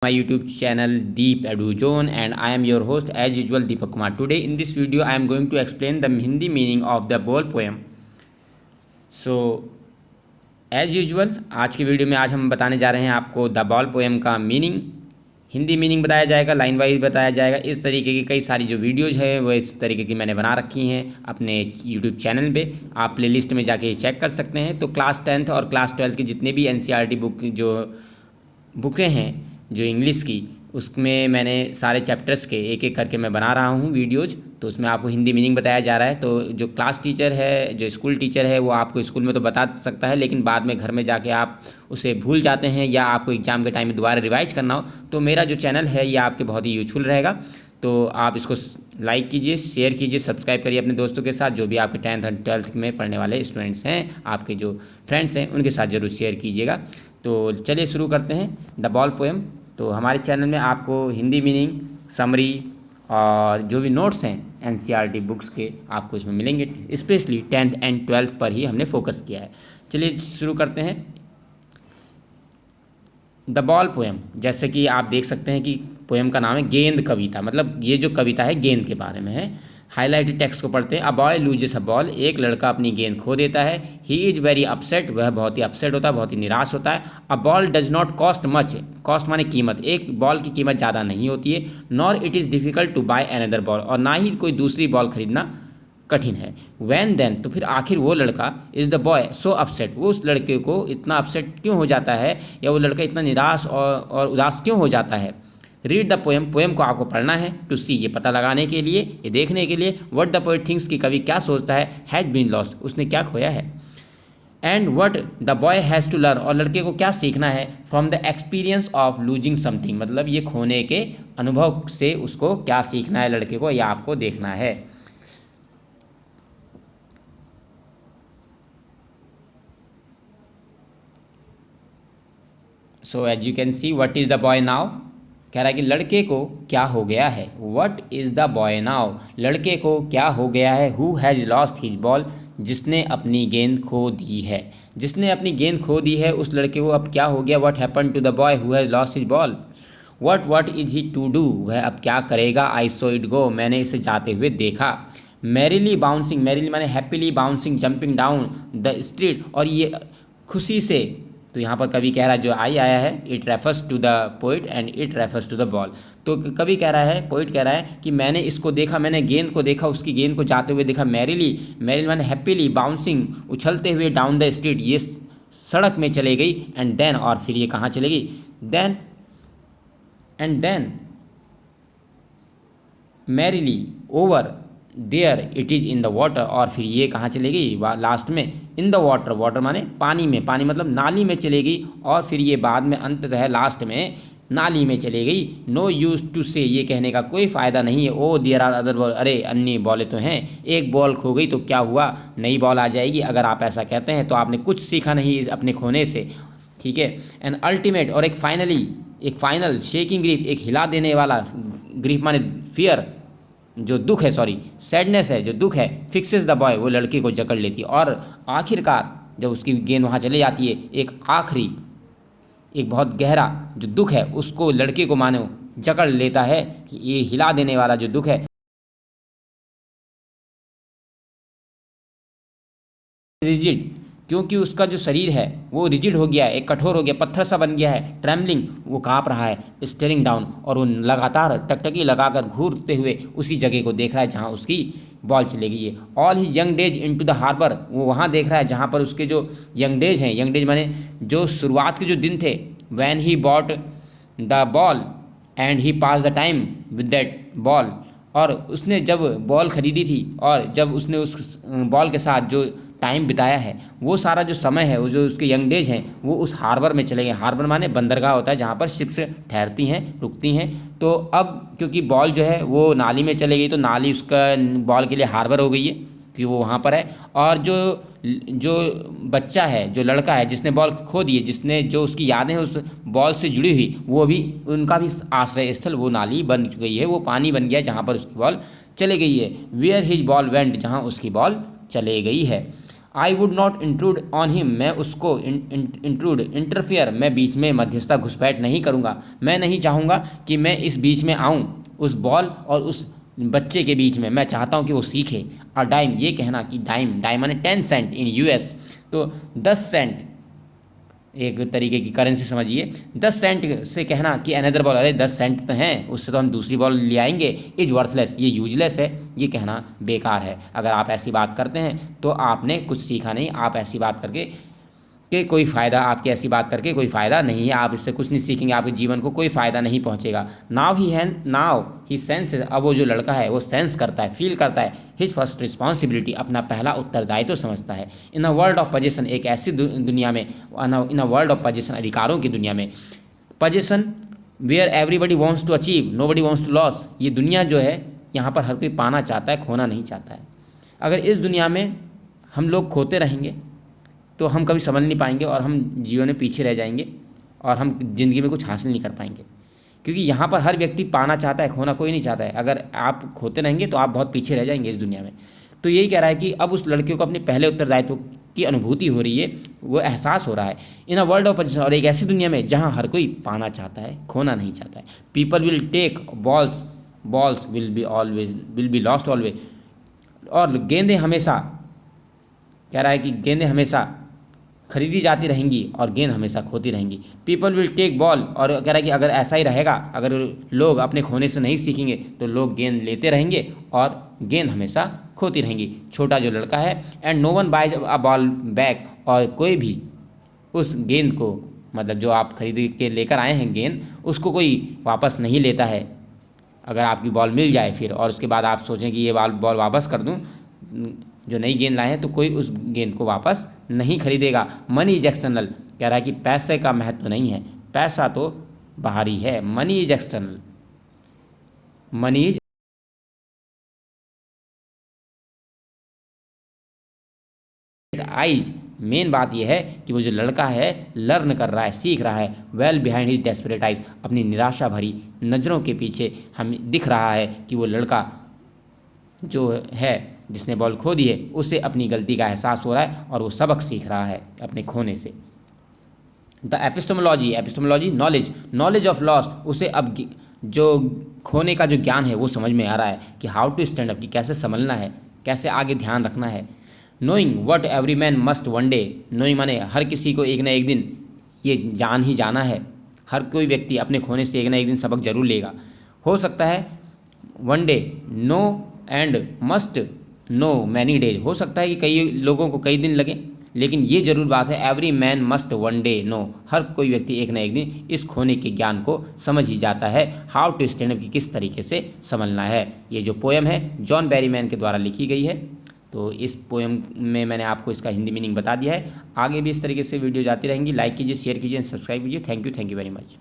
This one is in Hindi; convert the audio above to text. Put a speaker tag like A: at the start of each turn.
A: My YouTube channel Deep Edu Zone, and I am your host as usual Deepak Kumar. Today in this video I am going to explain the Hindi meaning of the ball poem. So as usual आज की वीडियो में आज हम बताने जा रहे हैं आपको द बॉल पोएम का मीनिंग, हिंदी मीनिंग बताया जाएगा, लाइन वाइज बताया जाएगा। इस तरीके की कई सारी जो वीडियोज़ हैं वो इस तरीके की मैंने बना रखी हैं अपने यूट्यूब चैनल पे, आप प्लेलिस्ट में जाके चेक कर सकते हैं। तो क्लास 10th और क्लास 12th की जितने भी NCERT बुक जो बुकें हैं जो इंग्लिश की, उसमें मैंने सारे चैप्टर्स के एक एक करके मैं बना रहा हूँ वीडियोज़। तो उसमें आपको हिंदी मीनिंग बताया जा रहा है। तो जो क्लास टीचर है, जो स्कूल टीचर है, वो आपको स्कूल में तो बता सकता है, लेकिन बाद में घर में जाके आप उसे भूल जाते हैं या आपको एग्ज़ाम के टाइम में दोबारा रिवाइज करना हो, तो मेरा जो चैनल है ये आपके बहुत ही यूजफुल रहेगा। तो आप इसको लाइक कीजिए, शेयर कीजिए, सब्सक्राइब करिए अपने दोस्तों के साथ। जो भी आपके 10th और 12th में पढ़ने वाले स्टूडेंट्स हैं, आपके जो फ्रेंड्स हैं, उनके साथ ज़रूर शेयर कीजिएगा। तो चलिए शुरू करते हैं द बॉल पोएम। तो हमारे चैनल में आपको हिंदी मीनिंग, समरी और जो भी नोट्स हैं NCERT बुक्स के आपको इसमें मिलेंगे। स्पेशली 10th एंड 12th पर ही हमने फोकस किया है। चलिए शुरू करते हैं द बॉल पोएम। जैसे कि आप देख सकते हैं कि पोएम का नाम है गेंद कविता, मतलब ये जो कविता है गेंद के बारे में है। हाईलाइटेड टेक्स्ट को पढ़ते हैं। A boy loses a ball, एक लड़का अपनी गेंद खो देता है। ही इज़ वेरी अपसेट, वह बहुत ही अपसेट होता है, बहुत ही निराश होता है। A ball does not cost much, cost माने कीमत, एक बॉल की कीमत ज़्यादा नहीं होती है। Nor it is difficult to buy another ball, और ना ही कोई दूसरी बॉल खरीदना कठिन है। वैन देन, तो फिर आखिर वो लड़का, is the boy so upset, वो उस लड़के को इतना अपसेट क्यों हो जाता है, या वो लड़का इतना निराश और उदास क्यों हो जाता है। रीड द पोएम, पोएम को आपको पढ़ना है। टू सी, ये पता लगाने के लिए, ये देखने के लिए। व्हाट द पोएट थिंक्स, कि कवि क्या सोचता है। हैज़ बीन लॉस्ट, उसने क्या खोया है। And what the boy has to learn, और लड़के को क्या सीखना है। From the experience of losing something, मतलब ये खोने के अनुभव से उसको क्या सीखना है लड़के को, या आपको देखना है। So as you can see, what is the boy now, कह रहा है कि लड़के को क्या हो गया है। What is the boy now, लड़के को क्या हो गया है। Who has lost his ball, जिसने अपनी गेंद खो दी है। जिसने अपनी गेंद खो दी है उस लड़के को अब क्या हो गया। What happen to the boy who has lost his ball. What is he to do, वह अब क्या करेगा। आई सो इट गो, मैंने इसे जाते हुए देखा। मैरिली बाउंसिंग, मैरिली माने happily, bouncing jumping down the street, और ये खुशी से, तो यहाँ पर कवि कह रहा है, जो आई आया है, it refers to the poet and it refers to the ball. तो कवि कह रहा है, पोइट कह रहा है कि मैंने इसको देखा, मैंने गेंद को देखा, उसकी गेंद को जाते हुए देखा। मैरिली, मैरिली माने हैप्पीली, बाउंसिंग उछलते हुए, डाउन द स्ट्रीट, ये सड़क में चले गई। एंड देन, और फिर ये कहाँ चलेगी। Then and then merrily over there it is in the water, और फिर ये कहाँ चलेगी लास्ट में, इन द वाटर, वाटर माने पानी में, पानी मतलब नाली में चलेगी। और फिर ये बाद में अंततः लास्ट में नाली में चले गई। नो यूज टू से, ये कहने का कोई फ़ायदा नहीं है। Oh there are other ball, अरे अन्य बॉलें तो हैं, एक बॉल खो गई तो क्या हुआ, नई बॉल आ जाएगी। अगर आप ऐसा कहते हैं तो आपने कुछ सीखा नहीं अपने खोने से, ठीक है। एंड अल्टीमेट, और एक फाइनली, एक फाइनल शेकिंग ग्रीफ, एक हिला देने वाला, ग्रीफ माने फियर, जो दुख है, सॉरी सैडनेस है, जो दुख है। फिक्सेस द बॉय, वो लड़के को जकड़ लेती है। और आखिरकार जब उसकी गेंद वहाँ चले जाती है, एक आखिरी, एक बहुत गहरा जो दुख है उसको लड़के को मानो जकड़ लेता है। ये हिला देने वाला जो दुख है, रिजिड, क्योंकि उसका जो शरीर है वो रिजिड हो गया है, एक कठोर हो गया, पत्थर सा बन गया है। ट्रैम्बलिंग, वो काँप रहा है। स्टेरिंग डाउन, और वो लगातार टकटकी लगाकर घूरते हुए उसी जगह को देख रहा है जहाँ उसकी बॉल चली गई है। All he young days into the harbour, वो वहाँ देख रहा है जहाँ पर उसके जो यंग डेज हैं, यंग डेज माने जो शुरुआत के जो दिन थे। When he bought the ball and he pass the time with that ball, और उसने जब बॉल खरीदी थी और जब उसने उस बॉल के साथ जो टाइम बिताया है, वो सारा जो समय है, वो जो उसके यंग डेज हैं, वो उस हार्बर में चले गए। हार्बर माने बंदरगाह होता है जहाँ पर शिप्स ठहरती हैं, रुकती हैं। तो अब क्योंकि बॉल जो है वो नाली में चले गई, तो नाली उसका बॉल के लिए हार्बर हो गई है, क्योंकि वो वहाँ पर है। और जो जो बच्चा है, जो लड़का है जिसने बॉल खो दी है, जिसने जो उसकी यादें हैं उस बॉल से जुड़ी हुई, वो भी, उनका भी आश्रय स्थल वो नाली बन गई है, वो पानी बन गया जहाँ पर उसकी बॉल चले गई है। वेयर हिज बॉल वेंट, जहाँ उसकी बॉल चले गई है। I would not intrude on him, मैं उसको इंट्रूड इंटरफियर, मैं बीच में मध्यस्थता घुसपैठ नहीं करूँगा। मैं नहीं चाहूँगा कि मैं इस बीच में आऊँ उस बॉल और उस बच्चे के बीच में। मैं चाहता हूँ कि वो सीखे। और डाइम, ये कहना कि डाइम डाइम माने 10 सेंट इन यूएस, तो 10 सेंट एक तरीके की करेंसी समझिए। 10 सेंट से कहना कि अनदर बॉल, अरे 10 सेंट तो हैं, उससे तो हम दूसरी बॉल ले आएंगे, इज वर्थलेस, ये यूजलेस है, ये कहना बेकार है। अगर आप ऐसी बात करते हैं तो आपने कुछ सीखा नहीं। आप ऐसी बात करके कि कोई फ़ायदा, आपकी ऐसी बात करके कोई फ़ायदा नहीं है, आप इससे कुछ नहीं सीखेंगे, आपके जीवन को कोई फ़ायदा नहीं पहुंचेगा। नाउ ही सेंस, अब वो जो लड़का है वो सेंस करता है, फील करता है, हिज फर्स्ट रिस्पॉन्सिबिलिटी, अपना पहला उत्तरदायित्व समझता है। In a world of position, एक ऐसी दुनिया में, in a world of position, अधिकारों की दुनिया में, position where everybody wants to achieve nobody wants to loss, ये दुनिया जो है यहाँ पर हर कोई पाना चाहता है, खोना नहीं चाहता है। अगर इस दुनिया में हम लोग खोते रहेंगे तो हम कभी समझ नहीं पाएंगे और हम जीवन में पीछे रह जाएंगे और हम ज़िंदगी में कुछ हासिल नहीं कर पाएंगे, क्योंकि यहाँ पर हर व्यक्ति पाना चाहता है, खोना कोई नहीं चाहता है। अगर आप खोते रहेंगे तो आप बहुत पीछे रह जाएंगे इस दुनिया में। तो यही कह रहा है कि अब उस लड़के को अपने पहले उत्तरदायित्व की अनुभूति हो रही है, वो एहसास हो रहा है। In a world of position, और एक ऐसी दुनिया में जहाँ हर कोई पाना चाहता है, खोना नहीं चाहता है। People will take balls will be lost always, और गेंदें हमेशा, कह रहा है कि गेंदें हमेशा खरीदी जाती रहेंगी और गेंद हमेशा खोती रहेंगी। पीपल विल टेक बॉल, और कह रहा है कि अगर ऐसा ही रहेगा, अगर लोग अपने खोने से नहीं सीखेंगे तो लोग गेंद लेते रहेंगे और गेंद हमेशा खोती रहेंगी। छोटा जो लड़का है, and no one buys a ball back, और कोई भी उस गेंद को, मतलब जो आप खरीद के लेकर आए हैं गेंद, उसको कोई वापस नहीं लेता है। अगर आपकी बॉल मिल जाए फिर और उसके बाद आप सोचें कि ये बॉल वापस कर दूं, जो नई गेंद लाए हैं, तो कोई उस गेंद को वापस नहीं खरीदेगा। मनी इज एक्सटर्नल, कह रहा है कि पैसे का महत्व नहीं है, पैसा तो बाहरी है। Money is external, money is eyes. Main बात यह है कि वो जो लड़का है लर्न कर रहा है, सीख रहा है। Well behind his desperate eyes, अपनी निराशा भरी नज़रों के पीछे हमें दिख रहा है कि वो लड़का जो है जिसने बॉल खो दी है, उसे अपनी गलती का एहसास हो रहा है और वो सबक सीख रहा है अपने खोने से। The epistemology knowledge of loss, उसे अब जो खोने का जो ज्ञान है वो समझ में आ रहा है कि हाउ टू स्टैंड अप, कि कैसे संभलना है, कैसे आगे ध्यान रखना है। Knowing what every man must one day, knowing माने हर किसी को एक ना एक दिन ये जान ही जाना है। हर कोई व्यक्ति अपने खोने से एक ना एक दिन सबक जरूर लेगा। हो सकता है one day know and must know many days, हो सकता है कि कई लोगों को कई दिन लगे, लेकिन ये जरूर बात है, every man must one day know, हर कोई व्यक्ति एक ना एक दिन इस खोने के ज्ञान को समझ ही जाता है। हाउ टू स्टैंड अप, की किस तरीके से संभलना है। ये जो पोएम है जॉन बैरीमैन के द्वारा लिखी गई है। तो इस पोएम में मैंने आपको इसका हिंदी मीनिंग बता दिया है। आगे भी इस तरीके से वीडियो जाती रहेंगी। लाइक कीजिए, शेयर कीजिए, सब्सक्राइब कीजिए। Thank you very much.